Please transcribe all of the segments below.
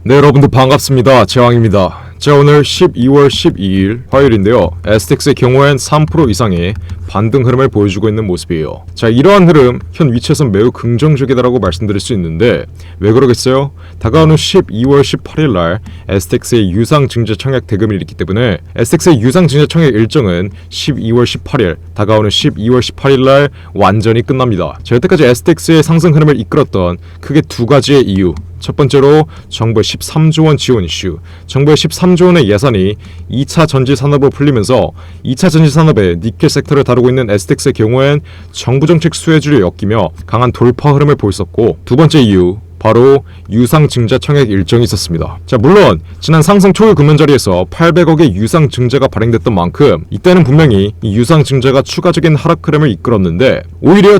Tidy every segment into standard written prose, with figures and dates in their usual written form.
네, 여러분들 반갑습니다. 제왕입니다. 자, 오늘 12월 12일 화요일인데요. STX의 경우엔 3% 이상의 반등 흐름을 보여주고 있는 모습이에요. 자, 이러한 흐름 현 위치에선 매우 긍정적이다라고 말씀드릴 수 있는데 왜 그러겠어요? 다가오는 12월 18일 날 STX의 유상증자 청약 대금일이 있기 때문에 STX의 유상증자 청약 일정은 12월 18일 다가오는 12월 18일 날 완전히 끝납니다. 자, 여태까지 STX의 상승 흐름을 이끌었던 크게 두 가지의 이유. 첫 번째로 정부의 13조 원 지원 이슈. 정부의 13조 원의 예산이 2차 전지 산업으로 풀리면서 2차 전지 산업의 니켈 섹터를 다루고 있는 STX의 경우엔 정부 정책 수혜주를 엮이며 강한 돌파 흐름을 보였었고, 두 번째 이유 바로 유상증자 청약 일정이 있었습니다. 자, 물론 지난 상승 초유 금연 자리에서 800억의 유상증자가 발행됐던 만큼 이때는 분명히 이 유상증자가 추가적인 하락 흐름을 이끌었는데, 오히려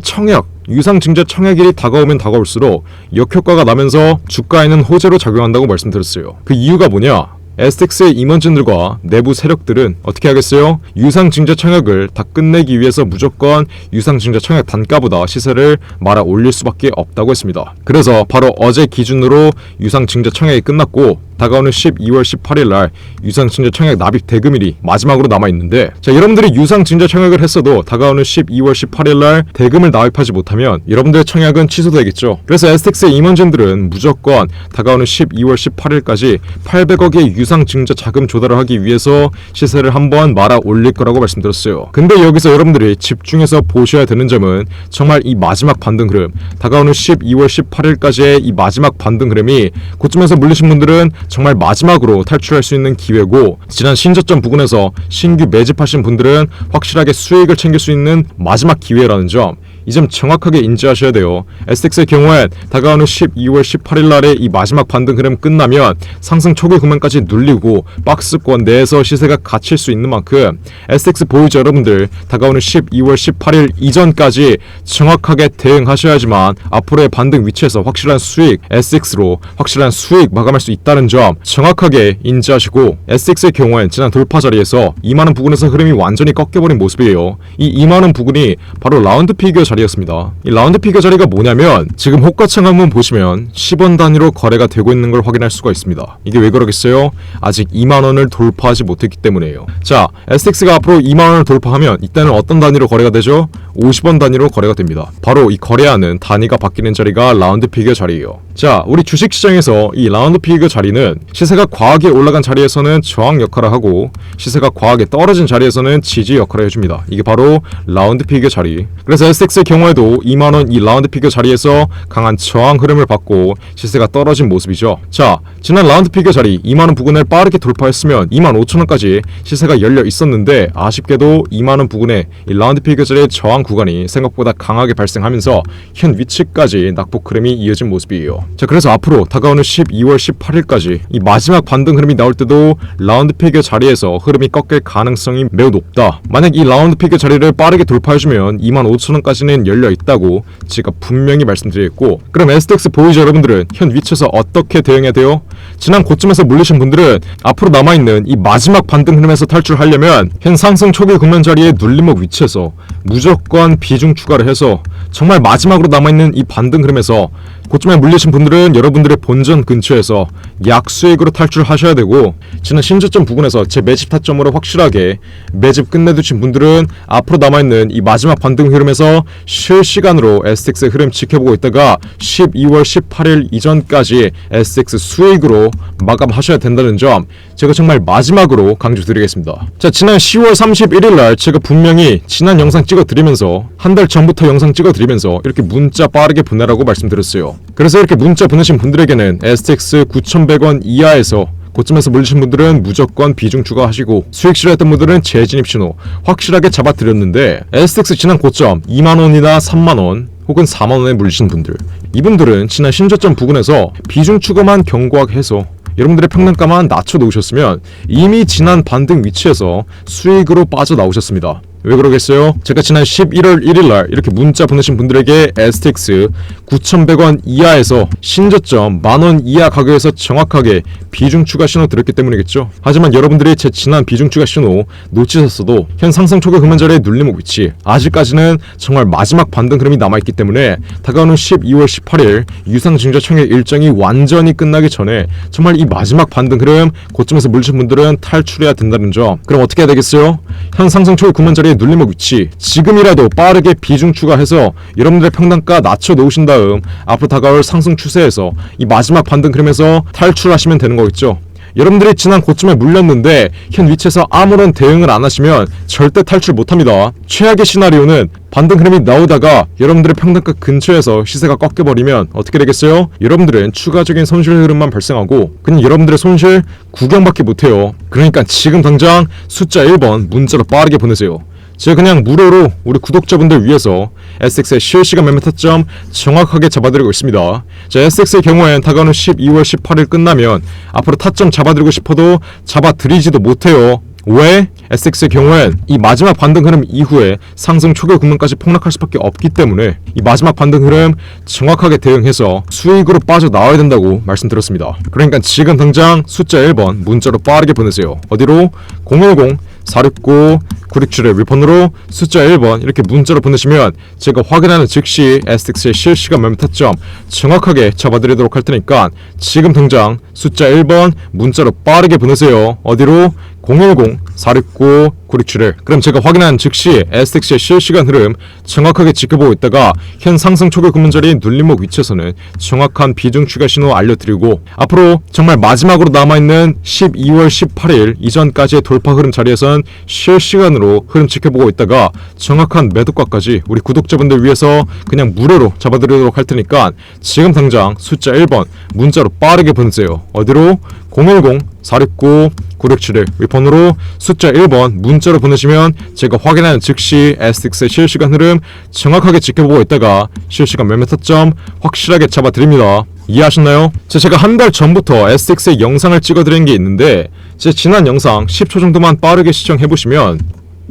유상증자 청약일이 다가오면 다가올수록 역효과가 나면서 주가에는 호재로 작용한다고 말씀드렸어요. 그 이유가 뭐냐? STX의 임원진들과 내부 세력들은 어떻게 하겠어요? 유상증자 청약을 다 끝내기 위해서 무조건 유상증자 청약 단가보다 시세를 말아 올릴 수밖에 없다고 했습니다. 그래서 바로 어제 기준으로 유상증자 청약이 끝났고, 다가오는 12월 18일 날 유상증자 청약 납입 대금일이 마지막으로 남아있는데, 자, 여러분들이 유상증자 청약을 했어도 다가오는 12월 18일 날 대금을 납입하지 못하면 여러분들의 청약은 취소되겠죠. 그래서 STX의 임원진들은 무조건 다가오는 12월 18일까지 800억의 유상증자 자금 조달을 하기 위해서 시세를 한번 말아 올릴 거라고 말씀드렸어요. 근데 여기서 여러분들이 집중해서 보셔야 되는 점은 정말 이 마지막 반등 흐름, 다가오는 12월 18일까지의 이 마지막 반등 흐름이 고점에서 물리신 분들은 정말 마지막으로 탈출할 수 있는 기회고, 지난 신저점 부근에서 신규 매집하신 분들은 확실하게 수익을 챙길 수 있는 마지막 기회라는 점, 이 점 정확하게 인지하셔야 돼요. STX의 경우엔 다가오는 12월 18일 날의 이 마지막 반등 흐름 끝나면 상승 초기 금연까지 눌리고 박스권 내에서 시세가 갇힐 수 있는 만큼 STX 보유자 여러분들 다가오는 12월 18일 이전까지 정확하게 대응하셔야지만 앞으로의 반등 위치에서 확실한 수익, STX로 확실한 수익 마감할 수 있다는 점 정확하게 인지하시고, STX의 경우엔 지난 돌파 자리에서 2만원 부근에서 흐름이 완전히 꺾여버린 모습이에요. 이 2만원 부근이 바로 라운드 피겨 자리였습니다. 이 라운드 피겨 자리가 뭐냐면, 지금 호가창 한번 보시면 10원 단위로 거래가 되고 있는 걸 확인할 수가 있습니다. 이게 왜 그러겠어요? 아직 2만원을 돌파하지 못했기 때문이에요. 자, STX가 앞으로 2만원을 돌파하면 이때는 어떤 단위로 거래가 되죠? 50원 단위로 거래가 됩니다. 바로 이 거래하는 단위가 바뀌는 자리가 라운드 피겨 자리예요. 자, 우리 주식시장에서 이 라운드 피겨 자리는 시세가 과하게 올라간 자리에서는 저항 역할을 하고, 시세가 과하게 떨어진 자리에서는 지지 역할을 해줍니다. 이게 바로 라운드 피겨 자리. 그래서 STX의 경우에도 2만원 이 라운드 피겨 자리에서 강한 저항 흐름을 받고 시세가 떨어진 모습이죠. 자, 지난 라운드 피겨 자리 2만원 부근을 빠르게 돌파했으면 2만 5천원까지 시세가 열려 있었는데, 아쉽게도 2만원 부근에 이 라운드 피겨 자리의 저항 구간이 생각보다 강하게 발생하면서 현 위치까지 낙폭 흐름이 이어진 모습이에요. 자, 그래서 앞으로 다가오는 12월 18일까지 이 마지막 반등 흐름이 나올 때도 라운드 피겨 자리에서 흐름이 꺾일 가능성이 매우 높다. 만약 이 라운드 피겨 자리를 빠르게 돌파해주면 2만 5천원까지는 열려 있다고 제가 분명히 말씀드리겠고, 그럼 STX 보유자 여러분들은 현 위치에서 어떻게 대응해야 돼요? 지난 고점에서 물리신 분들은 앞으로 남아있는 이 마지막 반등 흐름에서 탈출하려면 현 상승 초기 금연 자리의 눌림목 위치에서 무조건 비중 추가를 해서 정말 마지막으로 남아있는 이 반등 흐름에서 고점에 물리신 분들은 여러분들의 본전 근처에서 약수익으로 탈출하셔야 되고, 지난 신저점 부근에서 제 매집 타점으로 확실하게 매집 끝내두신 분들은 앞으로 남아있는 이 마지막 반등 흐름에서 실시간으로 STX의 흐름 지켜보고 있다가 12월 18일 이전까지 STX 수익으로 마감하셔야 된다는 점 제가 정말 마지막으로 강조드리겠습니다. 자, 지난 10월 31일 날 제가 분명히 지난 영상 찍어드리면서 한 달 전부터 영상 찍어드리면서 이렇게 문자 빠르게 보내라고 말씀드렸어요. 그래서 이렇게 문자 보내신 분들에게는 STX 9,100원 이하에서 고점에서 물리신 분들은 무조건 비중 추가하시고, 수익 싫어했던 분들은 재진입 신호 확실하게 잡아드렸는데, STX 지난 고점 2만원이나 3만원 혹은 4만원에 물리신 분들, 이분들은 지난 신저점 부근에서 비중 추가만 견고하게 해서 여러분들의 평단가만 낮춰 놓으셨으면 이미 지난 반등 위치에서 수익으로 빠져나오셨습니다. 왜 그러겠어요? 제가 지난 11월 1일날 이렇게 문자 보내신 분들에게 STX 9,100원 이하에서 신저점 10,000원 이하 가격에서 정확하게 비중 추가 신호 드렸기 때문이겠죠. 하지만 여러분들이 제 지난 비중 추가 신호 놓치셨어도 현 상승 초과 금연자리의 눌림목 위치 아직까지는 정말 마지막 반등 흐름이 남아있기 때문에 다가오는 12월 18일 유상증자청의 일정이 완전히 끝나기 전에 정말 이 마지막 반등 흐름 고점에서 물리신 분들은 탈출해야 된다는 점. 그럼 어떻게 해야 되겠어요? 현 상승 초과 금연자리의 눌림목 위치 지금이라도 빠르게 비중 추가해서 여러분들의 평단가 낮춰 놓으신 다음 앞으로 다가올 상승 추세에서 이 마지막 반등 흐름에서 탈출하시면 되는 거겠죠. 여러분들이 지난 고점에 물렸는데 현 위치에서 아무런 대응을 안 하시면 절대 탈출 못합니다. 최악의 시나리오는 반등 흐름이 나오다가 여러분들의 평단가 근처에서 시세가 꺾여버리면 어떻게 되겠어요? 여러분들은 추가적인 손실 흐름만 발생하고 그냥 여러분들의 손실 구경밖에 못해요. 그러니까 지금 당장 숫자 1번 문자로 빠르게 보내세요. 제가 그냥 무료로 우리 구독자분들 위해서 SX의 실시간 매매 타점 정확하게 잡아드리고 있습니다. 자, SX의 경우엔 다가오는 12월 18일 끝나면 앞으로 타점 잡아드리고 싶어도 잡아드리지도 못해요. 왜? SX의 경우엔 이 마지막 반등 흐름 이후에 상승 초기 국면까지 폭락할 수밖에 없기 때문에 이 마지막 반등 흐름 정확하게 대응해서 수익으로 빠져나와야 된다고 말씀드렸습니다. 그러니까 지금 당장 숫자 1번 문자로 빠르게 보내세요. 어디로? 010-469-9671 위폰으로 숫자 1번 이렇게 문자로 보내시면 제가 확인하는 즉시 STX의 실시간 매매 타점 정확하게 잡아드리도록 할 테니까 지금 당장 숫자 1번 문자로 빠르게 보내세요. 어디로? 010-469-9671 그럼 제가 확인한 즉시 STX의 실시간 흐름 정확하게 지켜보고 있다가 현 상승 초기 금연자리 눌림목 위치에서는 정확한 비중 추가 신호 알려드리고 앞으로 정말 마지막으로 남아있는 12월 18일 이전까지의 돌파 흐름 자리에선 실시간으로 흐름 지켜보고 있다가 정확한 매도가까지 우리 구독자분들 위해서 그냥 무료로 잡아드리도록 할 테니까 지금 당장 숫자 1번 문자로 빠르게 보내세요. 어디로? 010-469-9671 위폰으로 숫자 1번 문자로 보내시면 제가 확인하는 즉시 STX의 실시간 흐름 정확하게 지켜보고 있다가 실시간 매매 타점 확실하게 잡아드립니다. 이해하셨나요? 제가 한 달 전부터 STX의 영상을 찍어드린 게 있는데 제 지난 영상 10초 정도만 빠르게 시청해보시면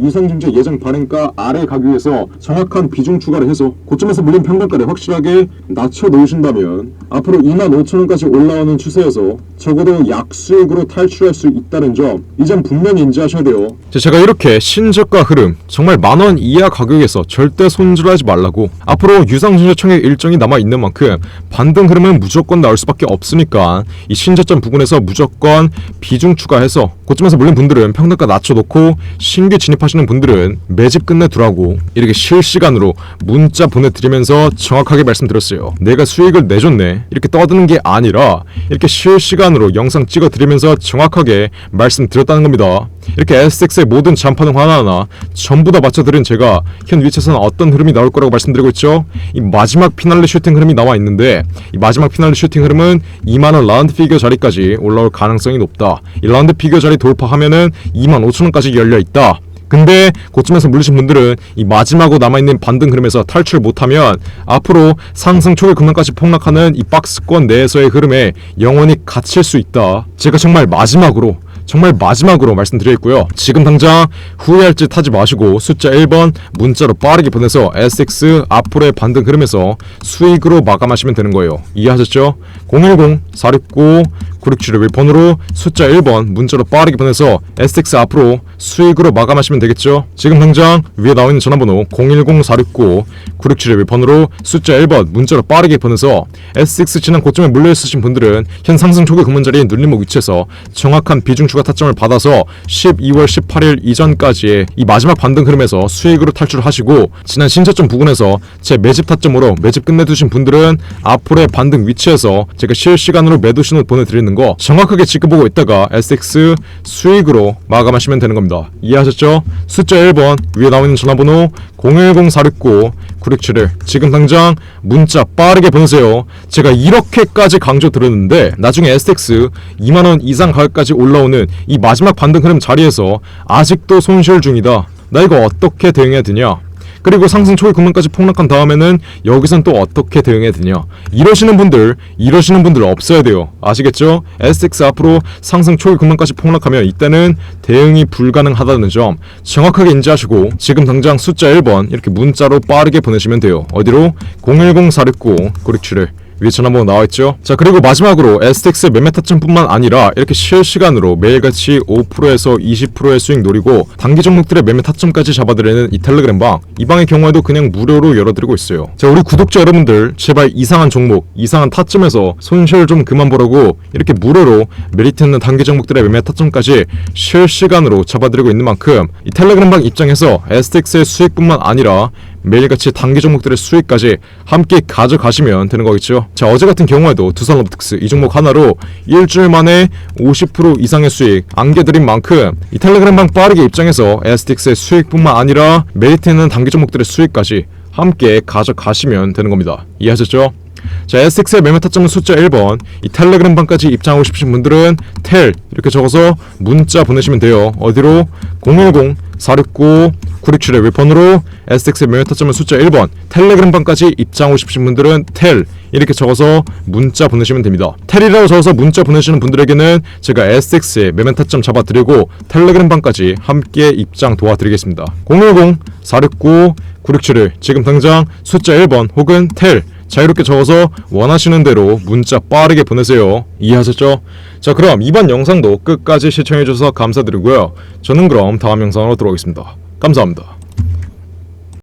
유상증자 예정 발행가 아래 가격에서 정확한 비중 추가를 해서 고점에서 물린 평단가를 확실하게 낮춰 놓으신다면 앞으로 25,000원까지 올라오는 추세여서 적어도 약수익으로 탈출할 수 있다는 점, 이 점 분명히 인지하셔야 돼요. 제가 이렇게 신저가 흐름 정말 10,000원 이하 가격에서 절대 손절하지 말라고 앞으로 유상증자청의 일정이 남아있는 만큼 반등 흐름은 무조건 나올 수밖에 없으니까 이 신저점 부근에서 무조건 비중 추가해서 고점에서 물린 분들은 평단가 낮춰놓고 신규 진입하시는 분들은 매집 끝내두라고 이렇게 실시간으로 문자 보내드리면서 정확하게 말씀드렸어요. 내가 수익을 내줬네 이렇게 떠드는 게 아니라 이렇게 실시간으로 영상 찍어드리면서 정확하게 말씀드렸다는 겁니다. 이렇게 STX의 모든 잔판을 하나하나 전부 다 맞춰드린 제가 현 위치에서는 어떤 흐름이 나올 거라고 말씀드리고 있죠. 이 마지막 피날레 슈팅 흐름이 나와 있는데 이 마지막 피날레 슈팅 흐름은 2만원 라운드 피겨 자리까지 올라올 가능성이 높다. 이 라운드 피겨 자리 돌파하면은 25,000원까지 열려있다. 근데 고점에서 물리신 분들은 이 마지막으로 남아있는 반등 흐름에서 탈출 못하면 앞으로 상승 초기 금연까지 폭락하는 이 박스권 내에서의 흐름에 영원히 갇힐 수 있다. 제가 정말 마지막으로 말씀드리겠고요. 지금 당장 후회할 짓 하지 마시고 숫자 1번 문자로 빠르게 보내서 STX 앞으로의 반등 흐름에서 수익으로 마감하시면 되는 거예요. 이해하셨죠? 010-469-9671 번호로 숫자 1번 문자로 빠르게 보내서 STX 앞으로 수익으로 마감하시면 되겠죠? 지금 당장 위에 나와있는 전화번호 010-469-9671 번호로 숫자 1번 문자로 빠르게 보내서 STX 지난 고점에 물려있으신 분들은 현 상승 초기 금연자리의 눌림목 위치에서 정확한 비중 추가 타점을 받아서 12월 18일 이전까지의 이 마지막 반등 흐름에서 수익으로 탈출하시고 지난 신저점 부근에서 제 매집 타점으로 매집 끝내두신 분들은 앞으로의 반등 위치에서 제가 실시간으로 매도 신호 보내드리는 거 정확하게 지켜보고 있다가 STX 수익으로 마감하시면 되는 겁니다. 이해하셨죠? 숫자 1번 위에 나오는 전화번호 010-469-9671 지금 당장 문자 빠르게 보내세요. 제가 이렇게까지 강조 드렸는데 나중에 STX 2만원 이상 가격까지 올라오는 이 마지막 반등 흐름 자리에서 아직도 손실 중이다. 나 이거 어떻게 대응해야 되냐? 그리고 상승 초기 구간까지 폭락한 다음에는 여기선 또 어떻게 대응해야 되냐. 이러시는 분들 없어야 돼요. 아시겠죠? STX 앞으로 상승 초기 구간까지 폭락하면 이때는 대응이 불가능하다는 점 정확하게 인지하시고 지금 당장 숫자 1번 이렇게 문자로 빠르게 보내시면 돼요. 어디로? 010-469-967에 위에 전화번호 나와있죠. 자, 그리고 마지막으로 STX 매매 타점뿐만 아니라 이렇게 실시간으로 매일같이 5%에서 20%의 수익 노리고 단기 종목들의 매매 타점까지 잡아드리는 이 텔레그램 방, 이 방의 경우에도 그냥 무료로 열어드리고 있어요. 자, 우리 구독자 여러분들 제발 이상한 종목, 이상한 타점에서 손실 좀 그만 보라고 이렇게 무료로 메리트 있는 단기 종목들의 매매 타점까지 실시간으로 잡아드리고 있는 만큼 이 텔레그램 방 입장에서 STX의 수익뿐만 아니라 매일같이 단기 종목들의 수익까지 함께 가져가시면 되는 거겠죠. 자, 어제 같은 경우에도 두산로보틱스 이 종목 하나로 일주일 만에 50% 이상의 수익 안겨드린 만큼 이 텔레그램 방 빠르게 입장에서 STX의 수익뿐만 아니라 메리트 있는 단기 종목들의 수익까지 함께 가져가시면 되는 겁니다. 이해하셨죠? 자, STX의 매매 타점은 숫자 1번. 이 텔레그램 방까지 입장하고 싶으신 분들은 텔 이렇게 적어서 문자 보내시면 돼요. 어디로? 010-469-967의 웹번호로 STX의 매매 타점은 숫자 1번. 텔레그램 방까지 입장하고 싶으신 분들은 텔 이렇게 적어서 문자 보내시면 됩니다. 텔이라고 적어서 문자 보내시는 분들에게는 제가 STX의 매매 타점 잡아드리고 텔레그램 방까지 함께 입장 도와드리겠습니다. 010-469-967을 지금 당장 숫자 1번 혹은 텔 자유롭게 적어서 원하시는 대로 문자 빠르게 보내세요. 이해하셨죠? 자, 그럼 이번 영상도 끝까지 시청해주셔서 감사드리고요. 저는 그럼 다음 영상으로 돌아오겠습니다. 감사합니다.